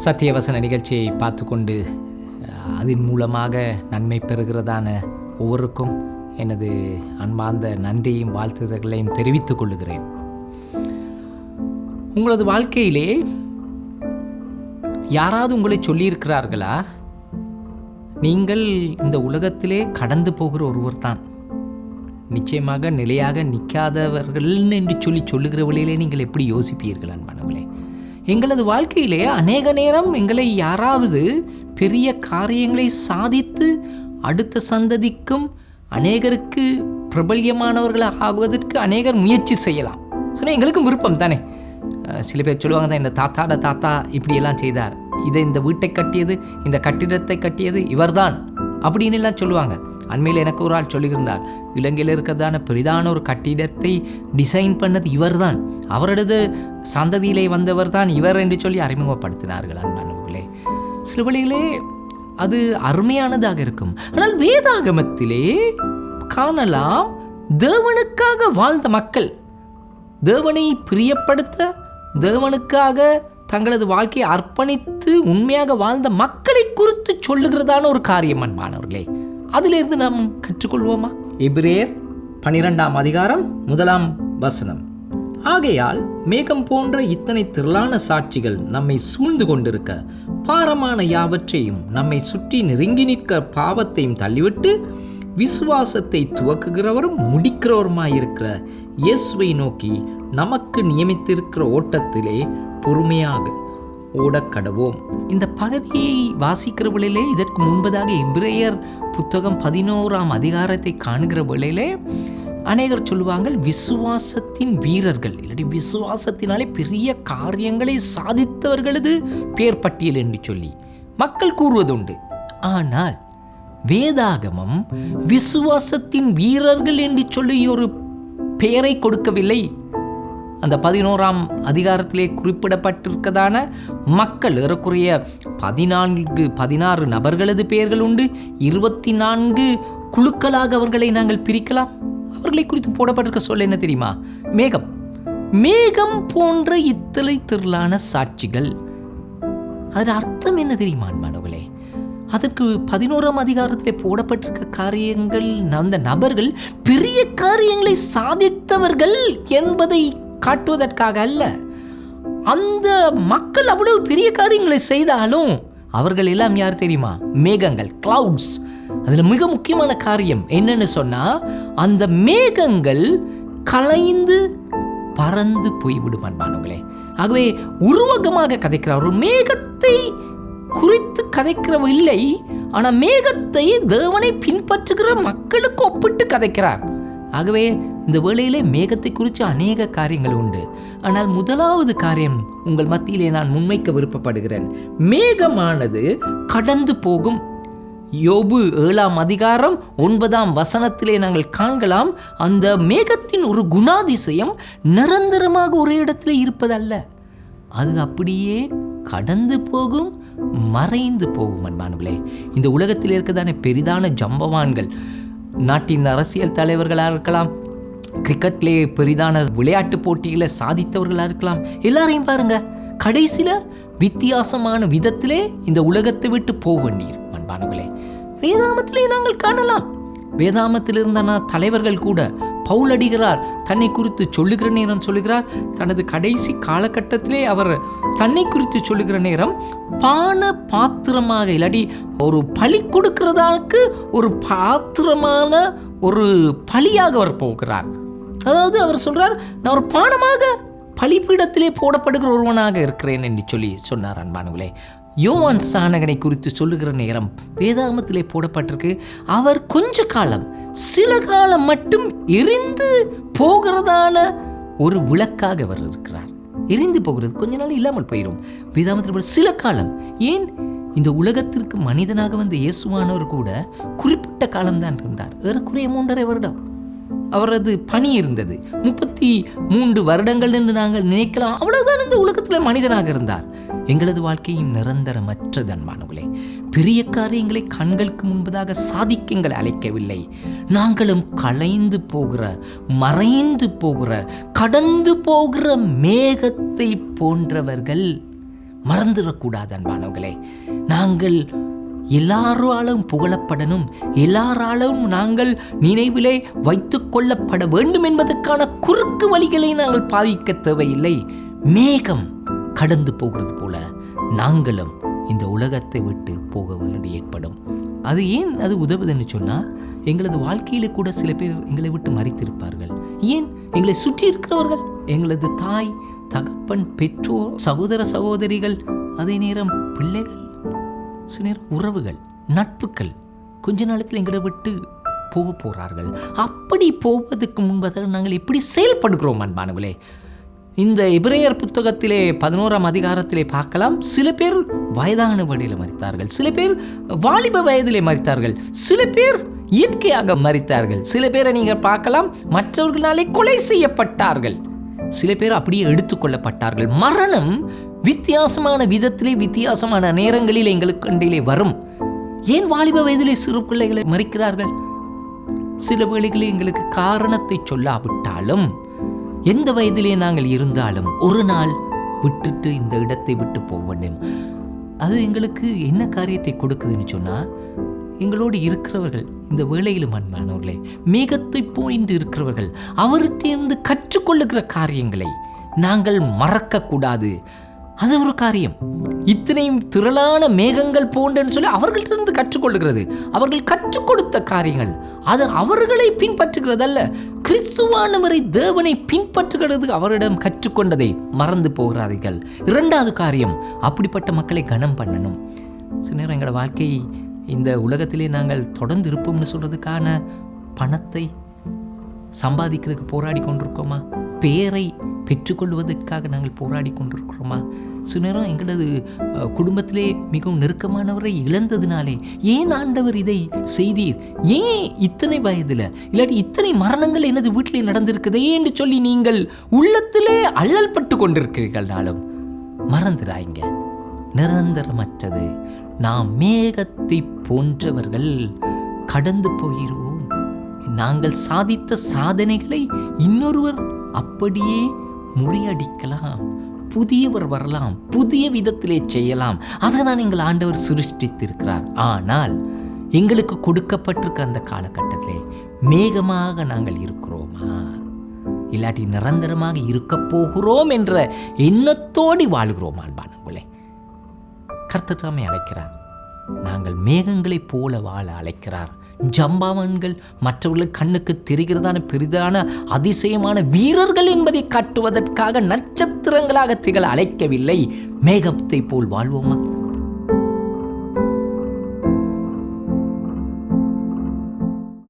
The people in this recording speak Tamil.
சத்தியவசன நிகழ்ச்சியை பார்த்து கொண்டு அதன் மூலமாக நன்மை பெறுகிறதான ஒவ்வொருக்கும் எனது அன்பார்ந்த நன்றியும் வாழ்த்துதல்களையும் தெரிவித்துக் கொள்ளுகிறேன். உங்களது வாழ்க்கையிலே யாராவது உங்களை சொல்லியிருக்கிறார்களா, நீங்கள் இந்த உலகத்திலே கடந்து போகிற ஒருவர் தான், நிச்சயமாக நிலையாக நிற்காதவர்கள் என்று சொல்லுகிற வழியிலே நீங்கள் எப்படி யோசிப்பீர்கள் அன்பானவர்களே? எங்களது வாழ்க்கையிலே அநேக நேரம் எங்களை யாராவது பெரிய காரியங்களை சாதித்து அடுத்த சந்ததிக்கும் அநேகருக்கு பிரபல்யமானவர்களாக ஆகுவதற்கு அநேகர் முயற்சி செய்யலாம். சொன்னால் எங்களுக்கும் விருப்பம் தானே. சில பேர் சொல்லுவாங்க தான், இந்த தாத்தாட தாத்தா இப்படியெல்லாம் செய்தார், இந்த வீட்டை கட்டியது, இந்த கட்டிடத்தை கட்டியது இவர்தான் அப்படின்னு எல்லாம் சொல்லுவாங்க. அண்மையில் எனக்கு ஒரு ஆள் சொல்லியிருந்தார், இலங்கையில் இருக்கிறதான பெரிதான ஒரு கட்டிடத்தை டிசைன் பண்ணது இவர் தான், அவரது சந்ததியிலே வந்தவர் தான் இவர் என்று சொல்லி அறிமுகப்படுத்தினார்கள். அன்பானவர்களே, சில வழிகளே அது அருமையானதாக இருக்கும். ஆனால் வேதாகமத்திலே காணலாம், தேவனுக்காக வாழ்ந்த மக்கள், தேவனை பிரியப்படுத்த தேவனுக்காக தங்களது வாழ்க்கையை அர்ப்பணித்து உண்மையாக வாழ்ந்த மக்களை குறித்து சொல்லுகிறதான ஒரு காரியம் அன்பானவர்களே. அதிலிருந்து நாம் கற்றுக்கொள்வோமா? எபிரேயர் 12ஆம் அதிகாரம் 1ஆம் வசனம். ஆகையால் மேகம் போன்ற இத்தனை திரளான சாட்சிகள் நம்மை சூழ்ந்து கொண்டிருக்க, பாரமான யாவற்றையும் நம்மை சுற்றி நெருங்கி நிற்க பாவத்தையும் தள்ளிவிட்டு விசுவாசத்தை துவக்குகிறவரும் முடிக்கிறவருமாயிருக்கிற இயேசுவை நோக்கி நமக்கு நியமித்திருக்கிற ஓட்டத்திலே பொறுமையாக ஓடக்கடவோம். இந்த பகுதியை வாசிக்கிற வேளையிலே, இதற்கு முன்பதாக எபிரேயர் புத்தகம் 11ஆம் அதிகாரத்தை காணுகிற வேளையிலே அநேகர் சொல்லுவாங்க, விசுவாசத்தின் வீரர்கள், இல்லாட்டி விசுவாசத்தினாலே பெரிய காரியங்களை சாதித்தவர்களது பேர் பட்டியல் என்று சொல்லி மக்கள் கூறுவதுண்டு. ஆனால் வேதாகமம் விசுவாசத்தின் வீரர்கள் என்று சொல்லி ஒரு பெயரை கொடுக்கவில்லை. அந்த 11ஆம் அதிகாரத்திலே குறிப்பிடப்பட்டிருக்கதான மக்கள் ஏறக்குறைய 16 நபர்களது பெயர்கள் உண்டு. 24 குழுக்களாக அவர்களை நாங்கள் பிரிக்கலாம். அவர்களை குறித்து போடப்பட்டிருக்க சொல்ல என்ன தெரியுமா? மேகம் போன்ற இத்தனை திரளான சாட்சிகள். அதன் அர்த்தம் என்ன தெரியுமா அன்பானவர்களே? அதற்கு 11ஆம் அதிகாரத்திலே போடப்பட்டிருக்க காரியங்கள், அந்த நபர்கள் பெரிய காரியங்களை சாதித்தவர்கள் என்பதை காட்டுவதற்காக அல்ல. அந்த மக்கள் அவ்வளவு பெரிய காரியங்களை செய்தாலும் அவர்கள் எல்லாம் யார் தெரியுமா? மேகங்கள், கிளவுட்ஸ். அதில் மிக முக்கியமான காரியம் என்னன்னு சொன்னா, அந்த மேகங்கள் கலைந்து பறந்து போய்விடும் அன்பானவர்களே. ஆகவே உருவகமாக கதைக்கிறார். ஒரு மேகத்தை குறித்து கதைக்கிறவ இல்லை, ஆனால் மேகத்தை தேவனை பின்பற்றுகிற மக்களுக்கு ஒப்பிட்டு கதைக்கிறார். ஆகவே இந்த வேளையிலே மேகத்தை குறித்து அநேக காரியங்கள் உண்டு. ஆனால் முதலாவது காரியம் உங்கள் மத்தியிலே நான் முன்வைக்க விருப்பப்படுகிறேன். மேகமானது கடந்து போகும். யோபு 7ஆம் அதிகாரம் 9ஆம் வசனத்திலே நாங்கள் காண்கலாம், அந்த மேகத்தின் ஒரு குணாதிசயம் நிரந்தரமாக ஒரே இடத்திலே இருப்பதல்ல, அது அப்படியே கடந்து போகும், மறைந்து போகும் அன்பானவர்களே. இந்த உலகத்தில் இருக்கதான பெரிதான ஜம்பவான்கள், நாட்டின் அரசியல் தலைவர்களாக இருக்கலாம், கிரிக்கெட்லே பெரிதான விளையாட்டு போட்டிகளை சாதித்தவர்களாக இருக்கலாம், எல்லாரையும் பாருங்க, கடைசியில் வித்தியாசமான விதத்திலே இந்த உலகத்தை விட்டு போக வேண்டியிருக்கும் அன்பானவர்களே. வேதாமத்திலே நாங்கள் காணலாம். வேதாமத்தில் இருந்த தலைவர்கள் கூட, பவுலடிகளார் தன்னை குறித்து சொல்லுகிற நேரம் சொல்லுகிறார், தனது கடைசி காலகட்டத்திலே அவர் தன்னை குறித்து சொல்லுகிற நேரம் பான பாத்திரமாக, இல்லாட்டி ஒரு பலி கொடுக்கிறதாக்கு ஒரு பாத்திரமான ஒரு பலியாக அவர் போகிறார். அதாவது அவர் சொல்றார், நான் ஒரு பானமாக பலிபீடத்திலே போடப்படுகிற ஒருவனாக இருக்கிறேன் என்று சொல்லி சொன்னார் அன்பானவர்களே. யோவான் ஸ்நானகனை குறித்து சொல்லுகிற நேரம் வேதாகமத்திலே போடப்பட்டிருக்கு, அவர் கொஞ்ச காலம், சில காலம் மட்டும் எரிந்து போகிறதான ஒரு விளக்காக அவர் இருக்கிறார். எரிந்து போகிறது, கொஞ்ச நாள் இல்லாமல் போயிடும். வேதாகமத்தில் சில காலம், ஏன் இந்த உலகத்திற்கு மனிதனாக வந்த இயேசுவானவர் கூட குறிப்பிட்ட காலம்தான் இருந்தார். ஏறக்குறைய 3.5 வருடம் அவரது பணி இருந்தது. 33 வருடங்கள் என்று நாங்கள் நினைக்கலாம். அவ்வளவுதான் இந்த உலகத்தில் மனிதனாக இருந்தார். எங்களது வாழ்க்கையும் நிரந்தரமற்றது அன்பானவர்களே. பெரிய காரியங்களை கண்களுக்கு முன்பதாக சாதிக்க எங்களை அழைக்கவில்லை. நாங்களும் கலைந்து போகிற, மறைந்து போகிற, கடந்து போகிற மேகத்தை போன்றவர்கள். மறந்துடக்கூடாது அன்பானவர்களே. நாங்கள் எல்லாராலும் புகழப்படணும், எல்லாராலும் நாங்கள் நினைவிலே வைத்து கொள்ளப்பட வேண்டும் என்பதற்கான குறுக்கு வழிகளை நாங்கள் பாவிக்க தேவையில்லை. மேகம் கடந்து போகிறது போல நாங்களும் இந்த உலகத்தை விட்டு போக வேண்டி ஏற்படும். அது ஏன் அது உதவுதுன்னு சொன்னால், எங்களது வாழ்க்கையில கூட சில பேர் எங்களை விட்டு மறித்திருப்பார்கள். ஏன்? எங்களை சுற்றி இருக்கிறவர்கள், எங்களது தாய் தகப்பன், பெற்றோர், சகோதர சகோதரிகள், அதே நேரம் பிள்ளைகள், சில நேரம் உறவுகள், நட்புகள் கொஞ்ச நாளத்தில் எங்களை விட்டு போக போகிறார்கள். அப்படி போவதற்கு முன்பதாக நாங்கள் எப்படி செயல்படுகிறோம் அன்பானவர்களே? இந்த எபிரேயர் புத்தகத்திலே 11ஆம் அதிகாரத்திலே பார்க்கலாம். சில பேர் வயதான வழியில் மரித்தார்கள், சில பேர் வாலிப வயதிலே மரித்தார்கள், சில பேர் இயற்கையாக மரித்தார்கள், சில பேரை நீங்கள் பார்க்கலாம் மற்றவர்களாலே கொலை செய்யப்பட்டார்கள், சில பேர் அப்படியே எடுத்துக்கொள்ளப்பட்டார்கள். மரணம் வித்தியாசமான விதத்திலே வித்தியாசமான நேரங்களில் எங்களுக்கு கண்டிலே வரும். ஏன் வாலிப வயதிலே சிறு பிள்ளைகளை மறிக்கிறார்கள்? சில வேளைகளில் எங்களுக்கு காரணத்தை சொல்லாவிட்டாலும், எந்த வயதிலே நாங்கள் இருந்தாலும் ஒரு நாள் விட்டுட்டு இந்த இடத்தை விட்டு போக வேண்டும். அது எங்களுக்கு என்ன காரியத்தை கொடுக்குதுன்னு சொன்னால், எங்களோடு இருக்கிறவர்கள் இந்த வேளையிலும் அன்பானவர்களே, மேகத்தை போயின்று இருக்கிறவர்கள் அவர்கிட்ட கற்றுக்கொள்ளுகிற காரியங்களை நாங்கள் மறக்கக்கூடாது. அது ஒரு காரியம். இத்தனையும் திரளான மேகங்கள் போன்றன்னு சொல்லி அவர்கள்ட்ட கற்றுக்கொள்ளுகிறது. அவர்கள் கற்றுக் கொடுத்த காரியங்கள் அது அவர்களை பின்பற்றுகிறதல்ல, கிறிஸ்துவானவரை தேவனை பின்பற்றுகிறது. அவரிடம் கற்றுக்கொண்டதை மறந்து போகிறார்கள். இரண்டாவது காரியம், அப்படிப்பட்ட மக்களை கனம் பண்ணணும். சில நேரம் எங்களோட வாழ்க்கை இந்த உலகத்திலே நாங்கள் தொடர்ந்து இருப்போம்னு சொல்றதுக்கான பணத்தை சம்பாதிக்கிறதுக்கு போராடி கொண்டிருக்கோமா? பேரை பெற்றுக்கொள்வதற்காக நாங்கள் போராடி கொண்டிருக்கிறோமா? சில நேரம் எங்களது குடும்பத்திலே மிகவும் நெருக்கமானவரை இழந்ததினாலே, ஏன் ஆண்டவர் இதை செய்தீர், ஏன் இத்தனை வயதில், இல்லாட்டி இத்தனை மரணங்கள் எனது வீட்டிலே நடந்திருக்குதே என்று சொல்லி நீங்கள் உள்ளத்திலே அல்லல் பட்டு கொண்டிருக்கிறீர்கள்னாலும் மறந்துடாய்ங்க. நிரந்தரமற்றது. நாம் மேகத்தை போன்றவர்கள் கடந்து போகிறோம். நாங்கள் சாதித்த சாதனைகளை இன்னொருவர் அப்படியே முறியடிக்கலாம், புதியவர் வரலாம், புதிய விதத்திலே செய்யலாம். அதை தான் எங்கள் ஆண்டவர் சிருஷ்டித்திருக்கிறார். ஆனால் எங்களுக்கு கொடுக்கப்பட்டிருக்க அந்த காலகட்டத்திலே மேகமாக நாங்கள் இருக்கிறோமா, இல்லாட்டி நிரந்தரமாக இருக்க போகிறோம் என்ற எண்ணத்தோடு வாழுகிறோம் அன்பானவர்களே? கர்த்தர் தாமே அழைக்கிறார். நாங்கள் மேகங்களைப் போல வாழ அழைக்கிறார். ஜம்பாவன்கள் மற்றவர்கள் கண்ணுக்கு தெரிகிறதான பெரிதான அதிசயமான வீரர்கள் என்பதை காட்டுவதற்காக நட்சத்திரங்களாக திகழ அழைக்கவில்லை. மேகத்தை போல் வாழ்வோமா?